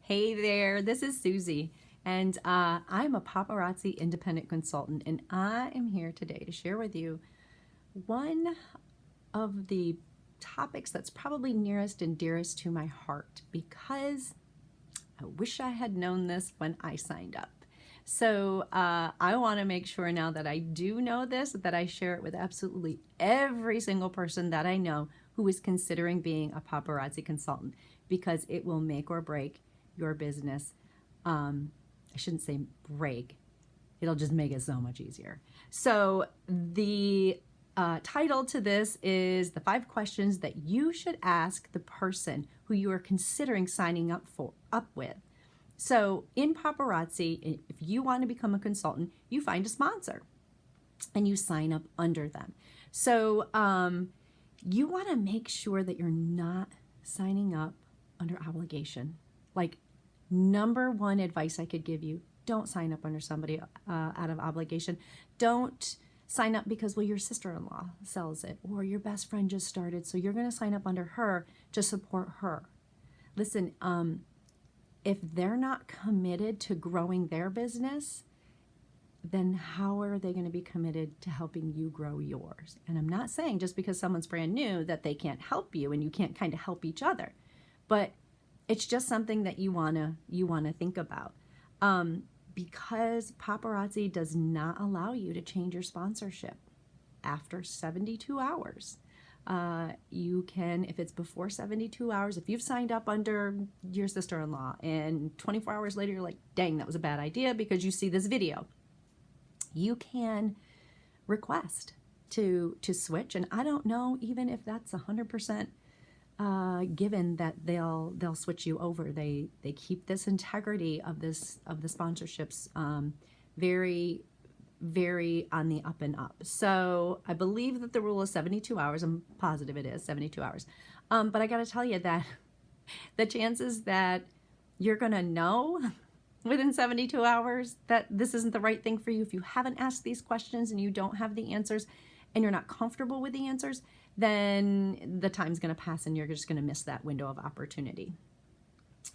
Hey there, this is Susie, and I'm a paparazzi independent consultant, and I am here today to share with you one of the topics that's probably nearest and dearest to my heart because I wish I had known this when I signed up. So I want to make sure now that I do know this, that I share it with absolutely every single person that I know who is considering being a paparazzi consultant because it will make or break your business. I shouldn't say break. It'll just make it so much easier. So the title to this is the 5 questions that you should ask the person who you are considering signing up with. So in paparazzi, if you want to become a consultant, you find a sponsor and you sign up under them. So you want to make sure that you're not signing up under obligation. Like, number one advice I could give you, don't sign up under somebody out of obligation. Don't sign up because, well, your sister-in-law sells it or your best friend just started, so you're going to sign up under her to support her. Listen, if they're not committed to growing their business, then how are they going to be committed to helping you grow yours? And I'm not saying just because someone's brand new that they can't help you and you can't kind of help each other, but it's just something that you wanna think about, because paparazzi does not allow you to change your sponsorship after 72 hours. You can, if it's before 72 hours, if you've signed up under your sister-in-law and 24 hours later you're like, dang, that was a bad idea because you see this video, you can request to switch. And I don't know even if that's 100% given that they'll switch you over. They keep this integrity of the sponsorships very, very on the up and up. So I believe that the rule is 72 hours. I'm positive it is 72 hours. But I got to tell you that the chances that you're going to know within 72 hours that this isn't the right thing for you, if you haven't asked these questions and you don't have the answers and you're not comfortable with the answers, then the time's going to pass and you're just going to miss that window of opportunity.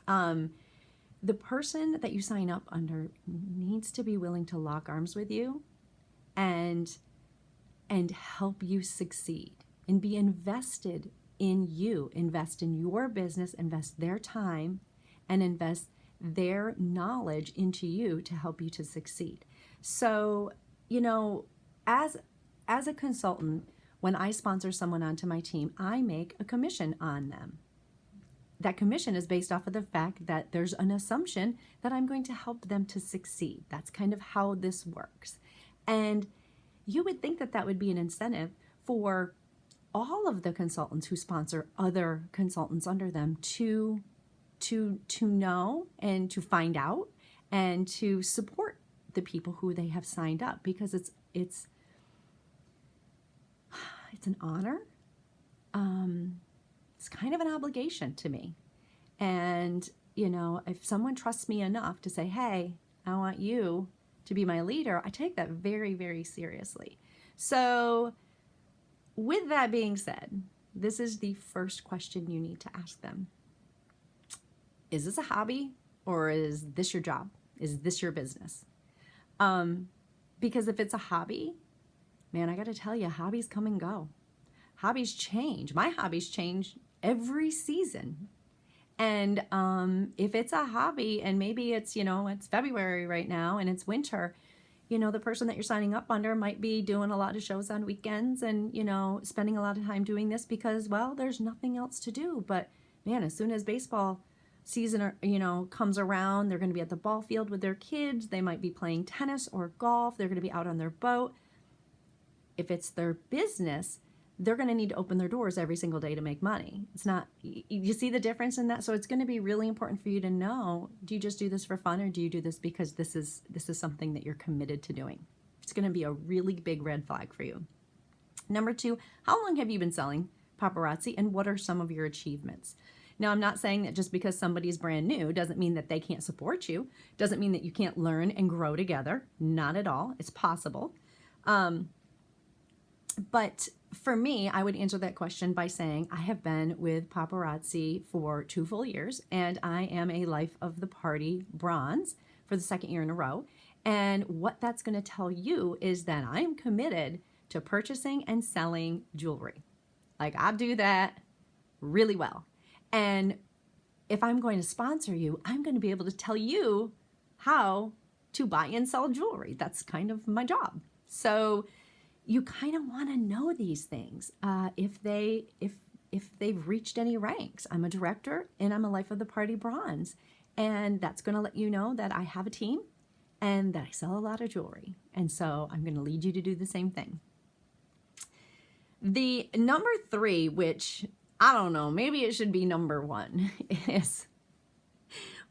The person that you sign up under needs to be willing to lock arms with you and help you succeed and be invested in you, invest in your business, invest their time, and invest their knowledge into you to help you to succeed. So, you know, as a consultant, when I sponsor someone onto my team, I make a commission on them. That commission is based off of the fact that there's an assumption that I'm going to help them to succeed. That's kind of how this works. And you would think that that would be an incentive for all of the consultants who sponsor other consultants under them to know and to find out and to support the people who they have signed up, because it's an honor. It's kind of an obligation to me. And, you know, if someone trusts me enough to say, hey, I want you to be my leader, I take that very, very seriously. So with that being said, this is the first question you need to ask them. Is this a hobby or is this your job? Is this your business? Because if it's a hobby, man, I got to tell you, hobbies come and go. Hobbies change. My hobbies change every season. And if it's a hobby and maybe it's, you know, it's February right now and it's winter, you know, the person that you're signing up under might be doing a lot of shows on weekends and, you know, spending a lot of time doing this because, well, there's nothing else to do. But man, as soon as baseball season, you know, comes around, they're going to be at the ball field with their kids. They might be playing tennis or golf. They're going to be out on their boat. If it's their business, they're going to need to open their doors every single day to make money. It's not, you see the difference in that? So it's going to be really important for you to know, do you just do this for fun or do you do this because this is something that you're committed to doing? It's going to be a really big red flag for you. Number 2, how long have you been selling paparazzi and what are some of your achievements? Now, I'm not saying that just because somebody's brand new doesn't mean that they can't support you, doesn't mean that you can't learn and grow together. Not at all. It's possible. But for me, I would answer that question by saying I have been with Paparazzi for 2 full years, and I am a Life of the Party bronze for the second year in a row. And what that's going to tell you is that I'm committed to purchasing and selling jewelry. Like, I do that really well. And if I'm going to sponsor you, I'm going to be able to tell you how to buy and sell jewelry. That's kind of my job. So you kind of want to know these things if they've reached any ranks. I'm a director and I'm a Life of the Party bronze, and that's going to let you know that I have a team and that I sell a lot of jewelry. And so I'm going to lead you to do the same thing. The number 3, which I don't know, maybe it should be number 1, is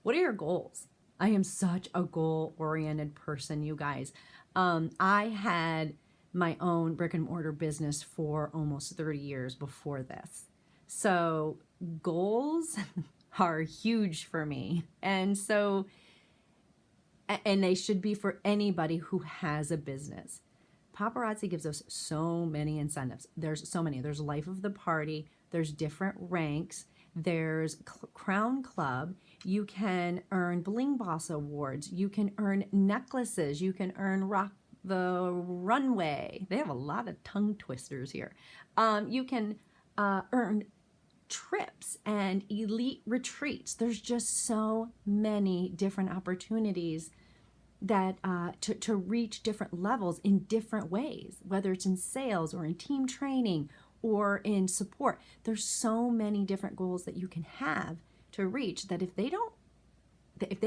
what are your goals? I am such a goal-oriented person, you guys. I had my own brick and mortar business for almost 30 years before this. So goals are huge for me. And they should be for anybody who has a business. Paparazzi gives us so many incentives. There's so many. There's Life of the Party. There's different ranks. There's Crown Club. You can earn Bling Boss awards. You can earn necklaces. You can earn Rock the Runway. They have a lot of tongue twisters here. You can earn trips and elite retreats. There's just so many different opportunities that to reach different levels in different ways, whether it's in sales or in team training or in support. There's so many different goals that you can have to reach that if they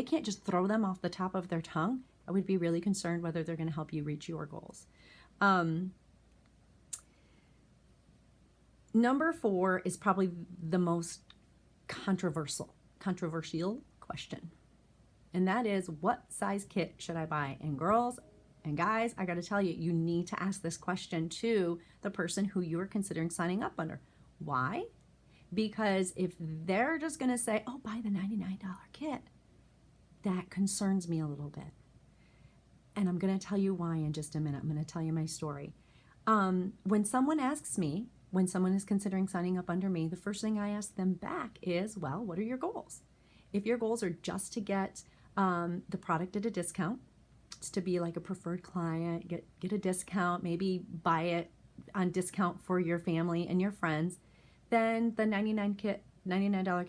can't just throw them off the top of their tongue, I would be really concerned whether they're going to help you reach your goals. Number 4 is probably the most controversial question. And that is, what size kit should I buy? And girls and guys, I got to tell you, you need to ask this question to the person who you are considering signing up under. Why? Because if they're just going to say, oh, buy the $99 kit, that concerns me a little bit. And I'm going to tell you why in just a minute. I'm going to tell you my story. When someone asks me, when someone is considering signing up under me, the first thing I ask them back is, well, what are your goals? If your goals are just to get the product at a discount, it's to be like a preferred client, get a discount, maybe buy it on discount for your family and your friends, then the $99 kit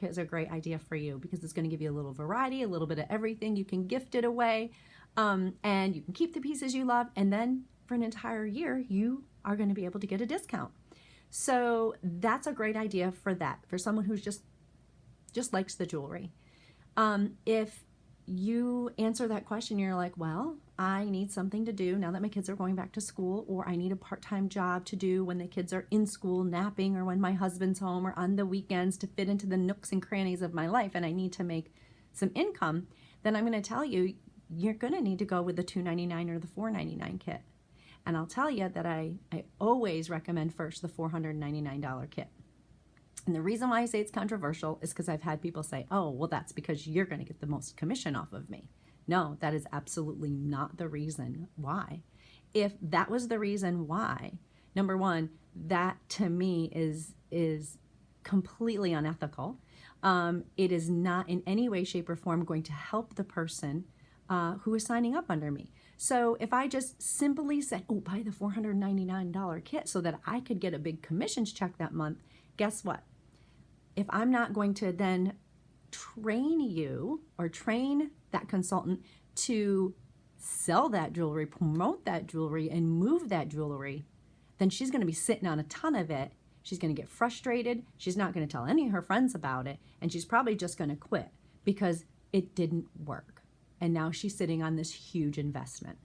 is a great idea for you because it's going to give you a little variety, a little bit of everything. You can gift it away, and you can keep the pieces you love, and then for an entire year, you are going to be able to get a discount. So that's a great idea for that, for someone who's just likes the jewelry. If you answer that question, you're like, well, I need something to do now that my kids are going back to school, or I need a part-time job to do when the kids are in school napping, or when my husband's home, or on the weekends to fit into the nooks and crannies of my life, and I need to make some income, then I'm going to tell you, you're going to need to go with the $299 or the $499 kit. And I'll tell you that I always recommend first the $499 kit. And the reason why I say it's controversial is because I've had people say, oh, well, that's because you're going to get the most commission off of me. No, that is absolutely not the reason why. If that was the reason why, number one, that to me is completely unethical. It is not in any way, shape, or form going to help the person who is signing up under me. So if I just simply said, oh, buy the $499 kit so that I could get a big commissions check that month, guess what? If I'm not going to then train you or train that consultant to sell that jewelry, promote that jewelry, and move that jewelry, then she's going to be sitting on a ton of it. She's going to get frustrated. She's not going to tell any of her friends about it. And she's probably just going to quit because it didn't work. And now she's sitting on this huge investment.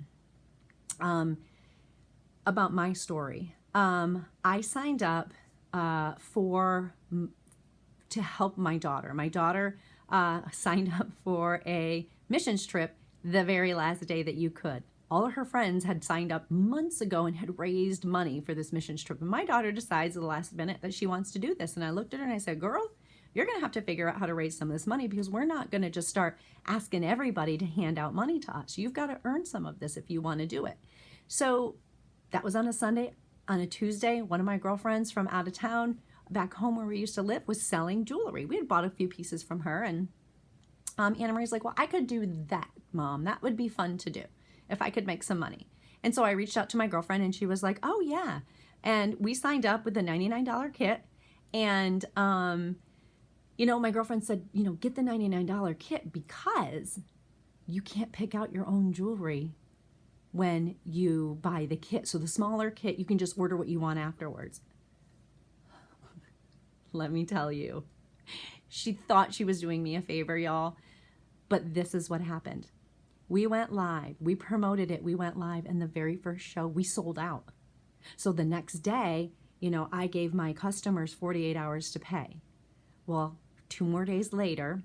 About my story, I signed up to help my daughter. My daughter signed up for a missions trip the very last day that you could. All of her friends had signed up months ago and had raised money for this missions trip. And my daughter decides at the last minute that she wants to do this. And I looked at her and I said, girl, you're going to have to figure out how to raise some of this money because we're not going to just start asking everybody to hand out money to us. You've got to earn some of this if you want to do it. So that was on a Sunday. on a Tuesday, one of my girlfriends from out of town, back home where we used to live, was selling jewelry. We had bought a few pieces from her, and Anna Marie's like, well, I could do that, Mom. That would be fun to do if I could make some money. And so I reached out to my girlfriend, and she was like, oh, yeah. And we signed up with the $99 kit. And, my girlfriend said, get the $99 kit because you can't pick out your own jewelry when you buy the kit. So the smaller kit, you can just order what you want afterwards. Let me tell you, she thought she was doing me a favor, y'all. But this is what happened. We went live. We promoted it. We went live. And the very first show, we sold out. So the next day, I gave my customers 48 hours to pay. Well, 2 more days later,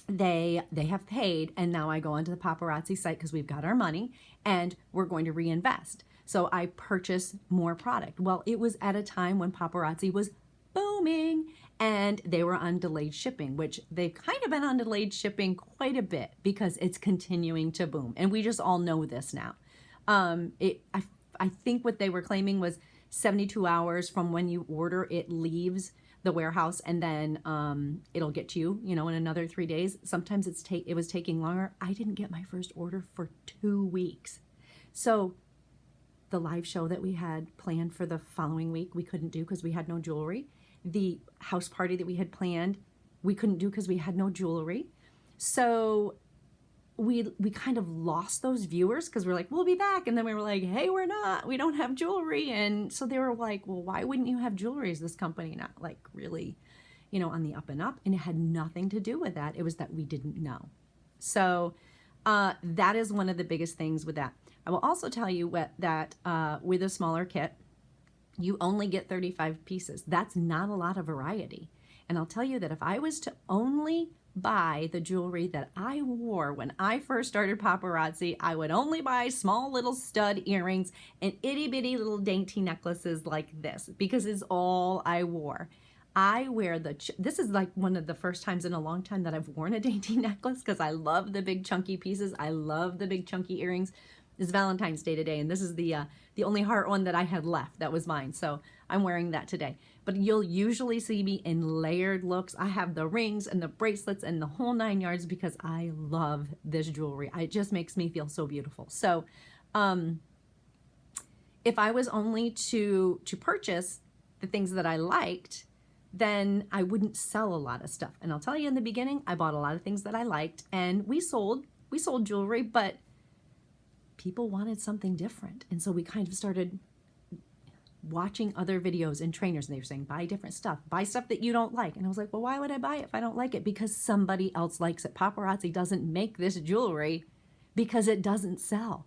they have paid, and now I go onto the paparazzi site because we've got our money and we're going to reinvest. So I purchase more product. Well, it was at a time when paparazzi was booming and they were on delayed shipping, which they've kind of been on delayed shipping quite a bit because it's continuing to boom. And we just all know this now. I think what they were claiming was 72 hours from when you order, it leaves the warehouse, and then it'll get to you, in another 3 days. Sometimes it was taking longer. I didn't get my first order for 2 weeks. So the live show that we had planned for the following week, we couldn't do because we had no jewelry. The house party that we had planned, we couldn't do because we had no jewelry. So we kind of lost those viewers because we're like, we'll be back. And then we were like, hey, we don't have jewelry. And so they were like, well, why wouldn't you have jewelry? Is this company not like really, on the up and up? And it had nothing to do with that. It was that we didn't know. So that is one of the biggest things with that. I will also tell you that with a smaller kit, you only get 35 pieces. That's not a lot of variety. And I'll tell you that if I was to only buy the jewelry that I wore when I first started paparazzi, I would only buy small little stud earrings and itty bitty little dainty necklaces like this because it's all I wore. I wear this is like one of the first times in a long time that I've worn a dainty necklace because I love the big chunky pieces. I love the big chunky earrings. It's Valentine's Day today, and this is the only heart one that I had left. That was mine, so I'm wearing that today. But you'll usually see me in layered looks. I have the rings and the bracelets and the whole 9 yards because I love this jewelry. It just makes me feel so beautiful. So if I was only to purchase the things that I liked, then I wouldn't sell a lot of stuff. And I'll tell you, in the beginning, I bought a lot of things that I liked, and we sold jewelry, but people wanted something different. And so we kind of started watching other videos and trainers, and they were saying, buy different stuff, buy stuff that you don't like. And I was like, well, why would I buy it if I don't like it? Because somebody else likes it. Paparazzi doesn't make this jewelry because it doesn't sell.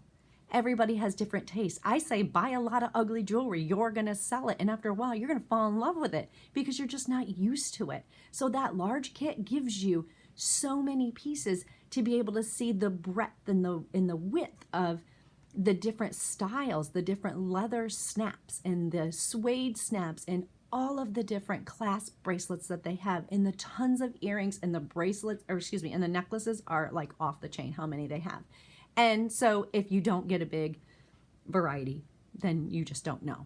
Everybody has different tastes. I say, buy a lot of ugly jewelry. You're going to sell it. And after a while, you're going to fall in love with it because you're just not used to it. So that large kit gives you so many pieces to be able to see the breadth and the width of the different styles, the different leather snaps and the suede snaps and all of the different clasp bracelets that they have, and the tons of earrings, and the bracelets, and the necklaces are like off the chain how many they have. And so if you don't get a big variety, then you just don't know.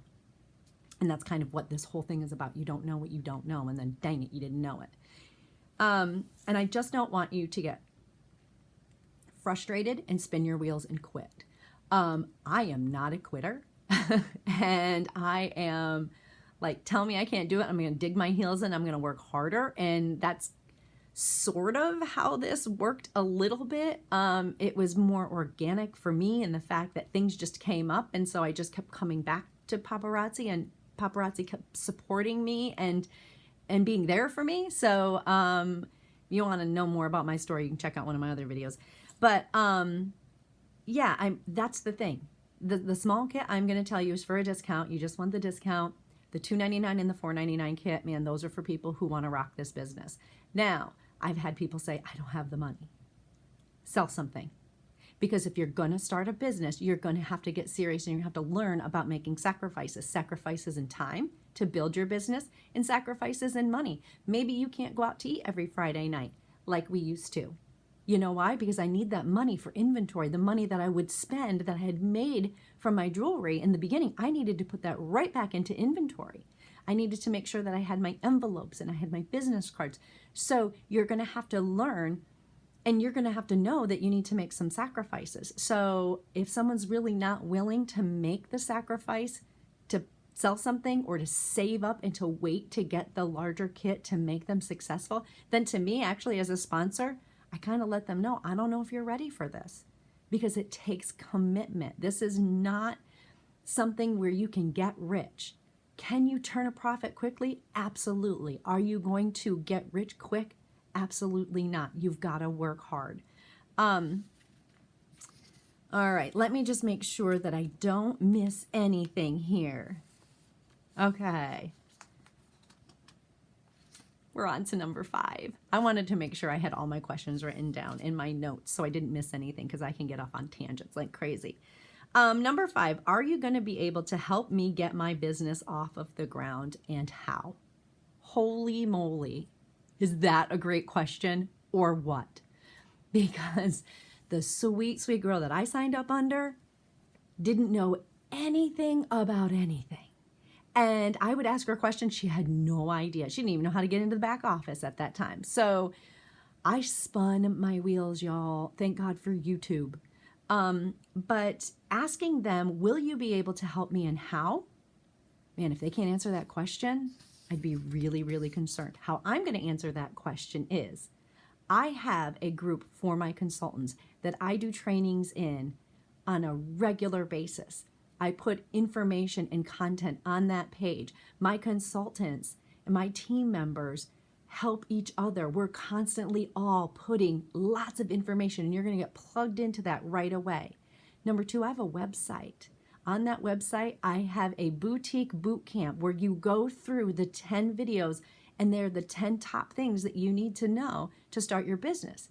And that's kind of what this whole thing is about. You don't know what you don't know, and then dang it, you didn't know it. And I just don't want you to get frustrated and spin your wheels and quit. I am not a quitter, and I am like, tell me I can't do it, I'm going to dig my heels in, I'm going to work harder. And that's sort of how this worked a little bit. It was more organic for me, and the fact that things just came up, and so I just kept coming back to paparazzi, and paparazzi kept supporting me and being there for me. So you want to know more about my story, you can check out one of my other videos. But yeah, that's the thing. The small kit, I'm going to tell you, is for a discount. You just want the discount. The $2.99 and the $4.99 kit, man, those are for people who want to rock this business. Now, I've had people say, I don't have the money. Sell something. Because if you're going to start a business, you're going to have to get serious, and you have to learn about making sacrifices in time to build your business, and sacrifices in money. Maybe you can't go out to eat every Friday night like we used to. You know why? Because I need that money for inventory, the money that I would spend that I had made from my jewelry in the beginning. I needed to put that right back into inventory. I needed to make sure that I had my envelopes and I had my business cards. So you're going to have to learn, and you're going to have to know that you need to make some sacrifices. So if someone's really not willing to make the sacrifice to sell something or to save up and to wait to get the larger kit to make them successful, then to me, actually, as a sponsor, I kind of let them know, I don't know if you're ready for this, because it takes commitment. This is not something where you can get rich. Can you turn a profit quickly? Absolutely. Are you going to get rich quick? Absolutely not. You've got to work hard. All right, let me just make sure that I don't miss anything here. Okay. We're on to number 5. I wanted to make sure I had all my questions written down in my notes so I didn't miss anything, because I can get off on tangents like crazy. Number 5, are you going to be able to help me get my business off of the ground, and how? Holy moly. Is that a great question, or what? Because the sweet, sweet girl that I signed up under didn't know anything about anything. And I would ask her a question. She had no idea. She didn't even know how to get into the back office at that time. So I spun my wheels, y'all. Thank God for YouTube. But asking them, will you be able to help me, and how? Man, if they can't answer that question, I'd be really, really concerned. How I'm going to answer that question is, I have a group for my consultants that I do trainings in on a regular basis. I put information and content on that page. My consultants and my team members help each other. We're constantly all putting lots of information, and you're going to get plugged into that right away. Number 2, I have a website. On that website, I have a boutique boot camp where you go through the 10 videos, and they're the 10 top things that you need to know to start your business.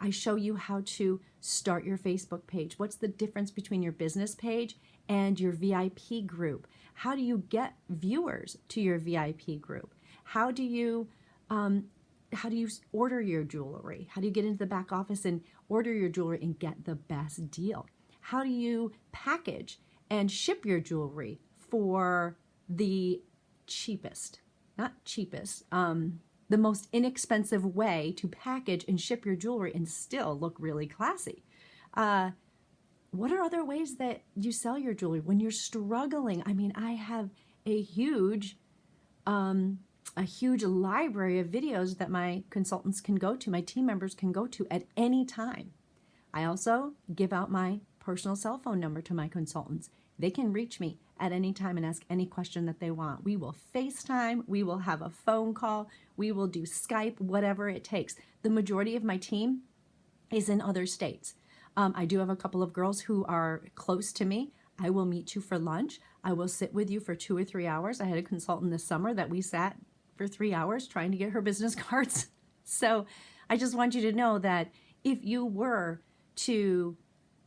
I show you how to start your Facebook page. What's the difference between your business page and your VIP group? How do you get viewers to your VIP group? How do you order your jewelry? How do you get into the back office and order your jewelry and get the best deal? How do you package and ship your jewelry for the cheapest, not cheapest, the most inexpensive way to package and ship your jewelry and still look really classy? What are other ways that you sell your jewelry when you're struggling? I mean, I have a huge library of videos that my consultants can go to, my team members can go to at any time. I also give out my personal cell phone number to my consultants. They can reach me at any time and ask any question that they want. We will FaceTime, we will have a phone call, we will do Skype, whatever it takes. The majority of my team is in other states. I do have a couple of girls who are close to me. I will meet you for lunch. I will sit with you for 2 or 3 hours. I had a consultant this summer that we sat for 3 hours trying to get her business cards. So I just want you to know that if you were to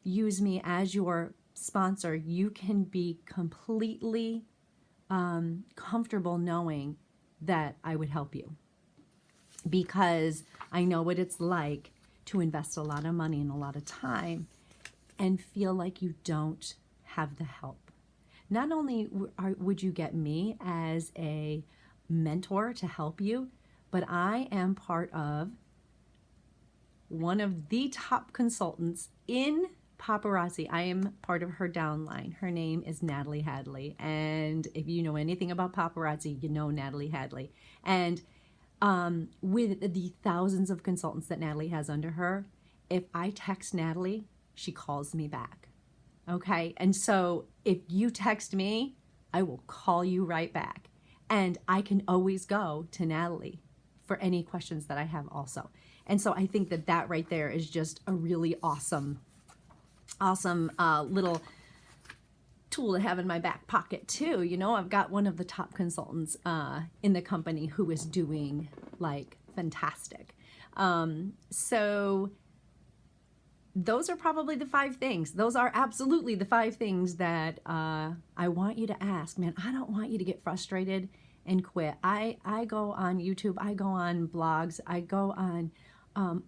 use me as your sponsor, you can be completely comfortable knowing that I would help you, because I know what it's like to invest a lot of money and a lot of time and feel like you don't have the help. Not only would you get me as a mentor to help you, but I am part of one of the top consultants in paparazzi. I am part of her downline. Her name is Natalie Hadley. And if you know anything about paparazzi, you know Natalie Hadley. And with the thousands of consultants that Natalie has under her, if I text Natalie, she calls me back. Okay? And so if you text me, I will call you right back. And I can always go to Natalie for any questions that I have also. And so I think that that right there is just a really awesome little tool to have in my back pocket too. You know, I've got one of the top consultants in the company who is doing like fantastic. So those are probably the 5 things. Those are absolutely the 5 things that I want you to ask. Man, I don't want you to get frustrated and quit. I go on YouTube, I go on blogs, I go on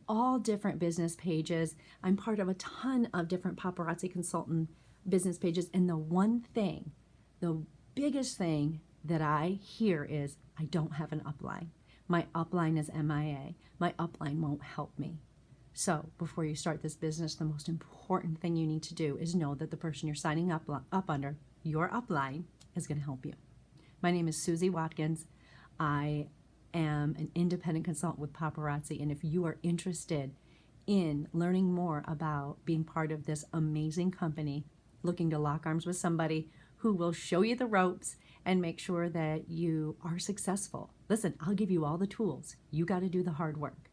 all different business pages. I'm part of a ton of different paparazzi consultant business pages. And the one thing, the biggest thing that I hear is I don't have an upline. My upline is MIA. My upline won't help me. So before you start this business, the most important thing you need to do is know that the person you're signing up under, your upline, is going to help you. My name is Susie Watkins. I am an independent consultant with Paparazzi, and if you are interested in learning more about being part of this amazing company, looking to lock arms with somebody who will show you the ropes and make sure that you are successful. Listen, I'll give you all the tools. You got to do the hard work.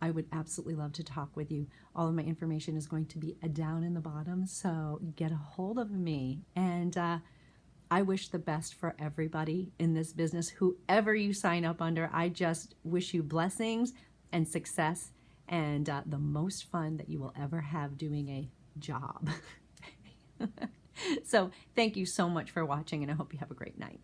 I would absolutely love to talk with you. All of my information is going to be down in the bottom, so get a hold of me. And I wish the best for everybody in this business, whoever you sign up under. I just wish you blessings and success and the most fun that you will ever have doing a job. So thank you so much for watching, and I hope you have a great night.